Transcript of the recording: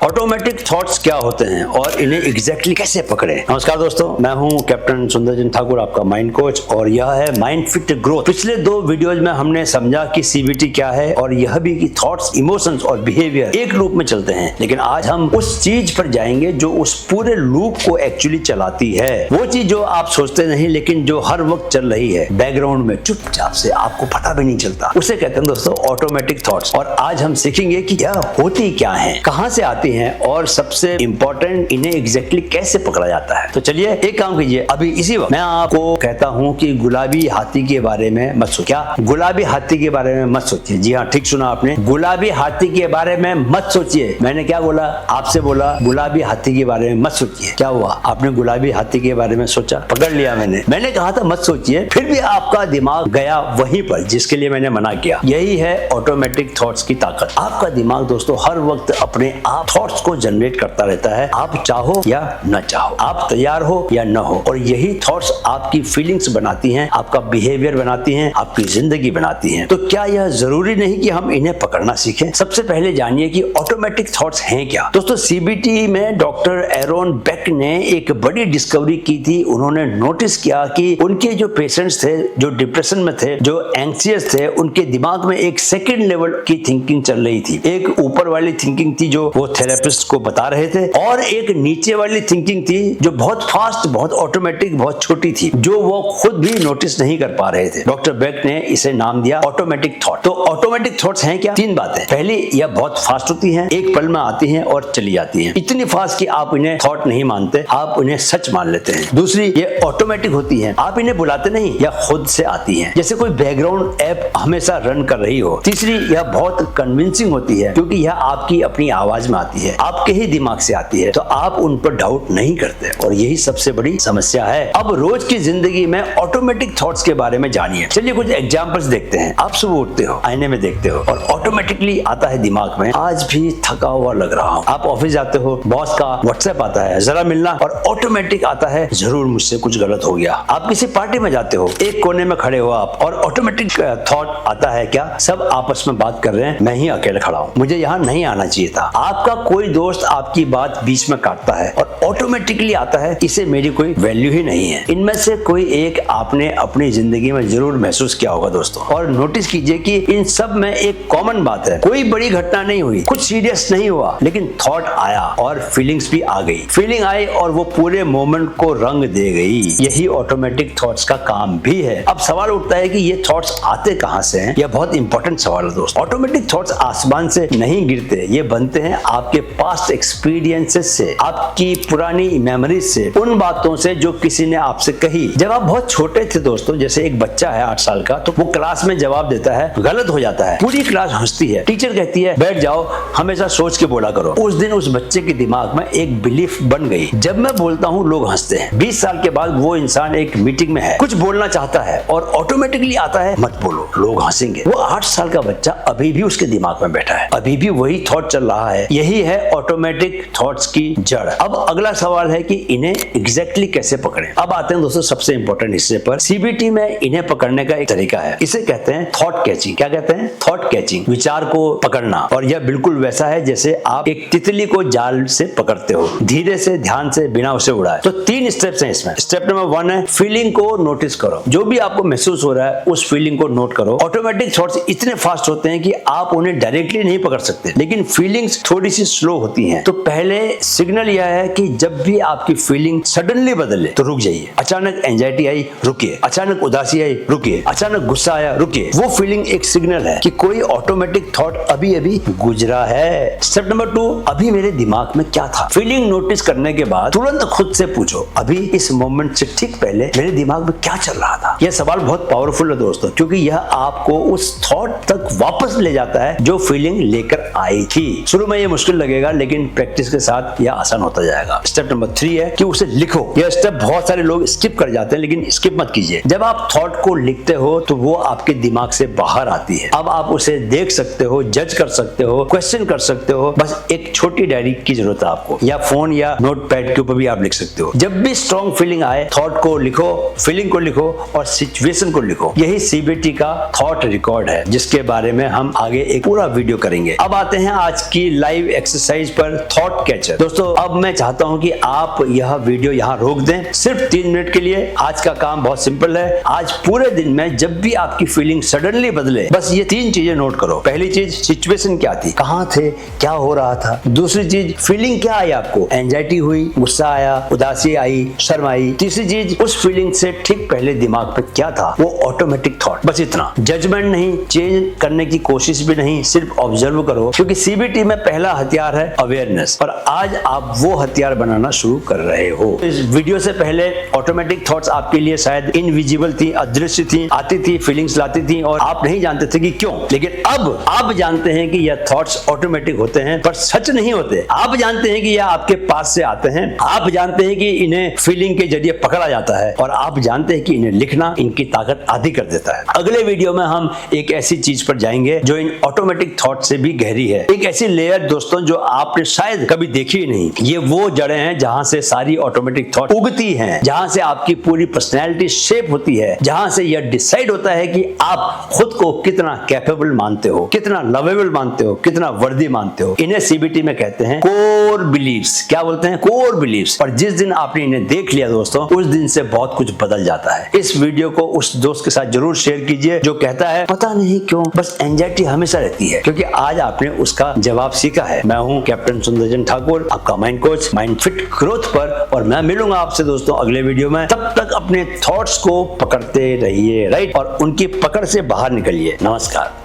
Automatic thoughts क्या होते हैं और इन्हें एग्जैक्टली कैसे पकड़े। नमस्कार दोस्तों, मैं हूं कैप्टन सुंदरजन ठाकुर, आपका माइंड कोच, और यह है माइंड फिट ग्रोथ। पिछले 2 वीडियोज में हमने समझा कि सीबीटी क्या है और यह भी कि थॉट्स, इमोशंस और बिहेवियर एक लूप में चलते हैं। लेकिन आज हम उस चीज पर जाएंगे जो उस पूरे लूप को एक्चुअली चलाती है। वो चीज जो आप सोचते नहीं लेकिन जो हर वक्त चल रही है बैकग्राउंड में चुपचाप से, आपको पता भी नहीं चलता, उसे कहते हैं दोस्तों ऑटोमेटिक थॉट्स। और आज हम सीखेंगे कि यह होती क्या है, कहां से आती हैं और सबसे इंपॉर्टेंट इन्हें एग्जैक्टली कैसे पकड़ा जाता है। तो चलिए एक काम कीजिए, अभी इसी वक्त मैं आपको कहता हूं कि गुलाबी हाथी के बारे में मत सोचिए। क्या गुलाबी हाथी के बारे में मत सोचिए? जी हाँ, ठीक सुना आपने, गुलाबी हाथी के बारे में मत सोचिए। मैंने क्या बोला? आपसे बोला गुलाबी हाथी के बारे में मत सोचिए। क्या हुआ? आपने गुलाबी हाथी के बारे में सोचा, पकड़ लिया। मैंने कहा था मत सोचिए, फिर भी आपका दिमाग गया वहीं पर जिसके लिए मैंने मना किया। यही है ऑटोमेटिक थॉट्स की ताकत। आपका दिमाग दोस्तों हर वक्त अपने आप थॉट्स को जनरेट करता रहता है, आप चाहो या न चाहो, आप तैयार हो या न हो। और यही थॉट्स आपकी फीलिंग्स बनाती हैं, आपका बिहेवियर बनाती हैं, आपकी जिंदगी बनाती हैं। तो क्या यह जरूरी नहीं कि हम इन्हें पकड़ना सीखें? सबसे पहले जानिए कि ऑटोमेटिक थॉट्स हैं क्या। दोस्तों सीबीटी में डॉक्टर एरोन बेक ने एक बड़ी डिस्कवरी की थी। उन्होंने नोटिस किया कि उनके जो पेशेंट्स थे, जो डिप्रेशन में थे, जो एंग्जियस थे, उनके दिमाग में एक सेकंड लेवल की थिंकिंग चल रही थी। एक ऊपर वाली थिंकिंग थी जो वो थेरेपिस्ट को बता रहे थे, और एक नीचे वाली थिंकिंग थी जो बहुत फास्ट, बहुत ऑटोमेटिक, बहुत छोटी थी, जो वो खुद भी नोटिस नहीं कर पा रहे थे। डॉक्टर बेक ने इसे नाम दिया ऑटोमेटिक थॉट। तो ऑटोमेटिक थॉट्स हैं क्या? 3 बातें। पहली, यह बहुत फास्ट होती हैं, एक पल में आती हैं और चली जाती हैं। इतनी फास्ट कि आप इन्हें थॉट नहीं मानते, आप उन्हें सच मान लेते हैं। दूसरी, ये ऑटोमेटिक होती हैं, आप इन्हें बुलाते नहीं, या खुद से आती हैं, जैसे कोई बैकग्राउंड ऐप हमेशा रन कर रही हो। तीसरी, यह बहुत कन्विंसिंग होती है क्योंकि यह आपकी अपनी आवाज में आती है, आपके ही दिमाग से आती है, तो आप उन पर डाउट नहीं करते। और यही सबसे बड़ी समस्या है। अब रोज की जिंदगी में ऑटोमेटिक थॉट्स के बारे में जानिए। चलिए कुछ एग्जांपल्स देखते हैं। आप सुबह उठते हो, आईने में देखते हो और ऑटोमेटिकली आता है दिमाग में, आज भी थका हुआ लग रहा हूं। आप ऑफिस जाते हो, बॉस का व्हाट्सएप आता है, जरा मिलना, और ऑटोमेटिक आता है, जरूर मुझसे कुछ गलत हो गया। आप किसी पार्टी में जाते हो, एक कोने में खड़े हो आप, और ऑटोमेटिक थॉट आता है, क्या सब आपस में बात कर रहे हैं, मैं ही अकेले खड़ा हूं, मुझे यहाँ नहीं आना चाहिए था। आपका कोई दोस्त आपकी बात बीच में काटता है और ऑटोमेटिकली आता है, इसे मेरी कोई वैल्यू ही नहीं है। इनमें से कोई एक आपने अपनी जिंदगी में जरूर महसूस किया होगा दोस्तों। और नोटिस कीजिए कि इन सब में एक कॉमन बात है, कोई बड़ी घटना नहीं हुई, कुछ सीरियस नहीं हुआ, लेकिन थॉट आया और फीलिंग्स भी आ गई। फीलिंग आई और वो पूरे मोमेंट को रंग दे गई। यही ऑटोमेटिक थॉट्स का काम भी है। अब सवाल उठता है कि ये थॉट्स आते कहां से हैं? यह बहुत इंपॉर्टेंट सवाल है दोस्तों। ऑटोमेटिक थॉट्स आसमान से नहीं गिरते, ये बनते हैं आपके पास्ट एक्सपीरियंसेस से, आपकी पुरानी मेमोरीज से, उन बातों से जो किसी ने आपसे कही जब आप बहुत छोटे थे दोस्तों। जैसे एक बच्चा है 8 साल का, तो वो क्लास में जवाब देता है, गलत हो जाता है, पूरी क्लास हंसती है, टीचर कहती है बैठ जाओ, हमेशा सोच के बोला करो। उस दिन उस बच्चे के दिमाग में एक बिलीफ बन गई, जब मैं बोलता हूँ लोग हंसते हैं। 20 साल के बाद वो इंसान एक मीटिंग में है, कुछ बोलना चाहता है और ऑटोमेटिकली आता है, मत बोलो, लोग हंसेंगे। वो 8 साल का बच्चा अभी भी उसके दिमाग में बैठा है, अभी भी वही थॉट चल रहा है। यही है ऑटोमेटिक थॉट्स की जड़। अब अगला सवाल है कि इन्हें एग्जैक्टली कैसे पकड़ें। अब आते हैं दोस्तों सबसे इंपॉर्टेंट हिस्से पर। सीबीटी में इन्हें पकड़ने का एक तरीका है, इसे कहते हैं थॉट कैचिंग। क्या कहते हैं? थॉट कैचिंग, विचार को पकड़ना। और यह बिल्कुल वैसा है जैसे आप एक तितली को जाल से पकड़ते हो, धीरे से, ध्यान से, बिना उसे उड़ाए। तो 3 स्टेप्स हैं इसमें। स्टेप नंबर 1 है फीलिंग को नोटिस करो। जो भी आपको महसूस हो रहा है उस फीलिंग को नोट करो। ऑटोमेटिक थॉट्स इतने फास्ट होते हैं कि आप उन्हें डायरेक्टली नहीं पकड़ सकते, लेकिन फीलिंग्स थोड़ी सी स्लो होती हैं। तो पहले सिग्नल यह है कि जब भी आपकी फीलिंग सडनली बदले तो रुक जाइए। अचानक एंजाइटी आई, रुकिए। अचानक उदासी आई, रुकिए। अचानक गुस्सा आया, रुकिए। वो फीलिंग एक सिग्नल है कि कोई ऑटोमेटिक थॉट अभी अभी गुजरा है। स्टेप नंबर 2, अभी मेरे दिमाग में क्या था? फीलिंग नोटिस करने के बाद तुरंत खुद से पूछो, अभी इस मोमेंट से ठीक पहले मेरे दिमाग में क्या चल रहा था? यह सवाल बहुत पावरफुल है दोस्तों, क्योंकि यह आपको उस थॉट तक वापस ले जाता है जो फीलिंग लेकर आई थी। शुरू में यह मुश्किल लगेगा, लेकिन प्रैक्टिस के साथ यह आसान होता जाएगा। स्टेप नंबर 3 है कि उसे लिखो। यह स्टेप बहुत सारे लोग स्किप कर जाते हैं, लेकिन स्किप मत कीजिए। जब आप थॉट को लिखते हो तो वो आपके दिमाग से बाहर आती है। अब आप उसे देख सकते हो, जज कर सकते हो, क्वेश्चन कर सकते हो। बस एक छोटी डायरी की जरूरत है आपको, या फोन या नोटपैड के ऊपर भी आप लिख सकते हो। जब भी स्ट्रॉन्ग फीलिंग आए, थॉट को लिखो, फीलिंग को लिखो और सिचुएशन को लिखो। यही सीबीटी का थॉट रिकॉर्ड है, जिसके बारे में हम आगे एक पूरा वीडियो करेंगे। अब आते हैं आज की लाइव एक्सरसाइज पर थॉट कैचर। दोस्तों अब मैं चाहता हूं कि आप यह वीडियो यहां रोक दें सिर्फ 3 मिनट के लिए। आज का काम बहुत सिंपल है। आज पूरे दिन में जब भी आपकी फीलिंग सडनली बदले, बस ये 3 चीजें नोट करो। पहली चीज, सिचुएशन क्या थी, कहां थे, क्या हो रहा था। दूसरी चीज, फीलिंग क्या आई आपको, एंजाइटी हुई, गुस्सा आया, उदासी आई, शर्म आई। तीसरी चीज, उस फीलिंग से ठीक पहले दिमाग पे क्या था, वो ऑटोमेटिक थॉट। बस इतना, जजमेंट नहीं, चेंज करने की कोशिश भी नहीं, सिर्फ ऑब्जर्व करो, क्योंकि सीबीटी में पहला हथियार है अवेयरनेस, और आज आप वो हथियार बनाना शुरू कर रहे हो। इस वीडियो से पहले ऑटोमेटिक थॉट्स आपके लिए शायद इनविजिबल थी, अदृश्य थी, आती थी, फीलिंग्स लाती थी और आप नहीं जानते थे कि क्यों। लेकिन अब आप जानते हैं कि यह थॉट्स ऑटोमेटिक होते हैं पर सच नहीं होते। आप जानते हैं कि यह आपके पास से आते हैं, आप जानते हैं कि इन्हें फीलिंग के जरिए पकड़ा जाता है, और आप जानते हैं कि इन्हें लिखना इनकी ताकत आधी कर देता है। अगले वीडियो में हम एक ऐसी चीज पर जाएंगे जो इन ऑटोमेटिक थॉट से भी गहरी है, एक ऐसी लेयर दोस्तों जो आपने शायद कभी देखी ही नहीं। ये वो जड़ें हैं जहां से सारी ऑटोमेटिक थॉट उगती हैं, जहां से आपकी पूरी पर्सनैलिटी शेप होती है, जहां से यह डिसाइड होता है कि आप खुद को कितना कैपेबल मानते हो, कितना लवेबल मानते हो, कितना वर्दी मानते हो। इन्हें सीबीटी में कहते हैं कोर बिलीव्स। क्या बोलते हैं, कोर बिलीव्स। और जिस दिन आपने इन्हें देख लिया दोस्तों, उस दिन से बहुत कुछ बदल जाता है। इस वीडियो को उस दोस्त के साथ जरूर शेयर कीजिए जो कहता है पता नहीं क्यों बस एंजाइटी हमेशा रहती है, क्योंकि आज आपने उसका जवाब सीखा है। मैं हूं कैप्टन सुंदरजन ठाकुर, आपका mind coach mind fit growth पर, और मैं मिलूंगा आपसे दोस्तों अगले वीडियो में। तब तक अपने थॉट्स को पकड़ते रहिए, राइट, और उनकी पकड़ से बाहर निकलिए। नमस्कार।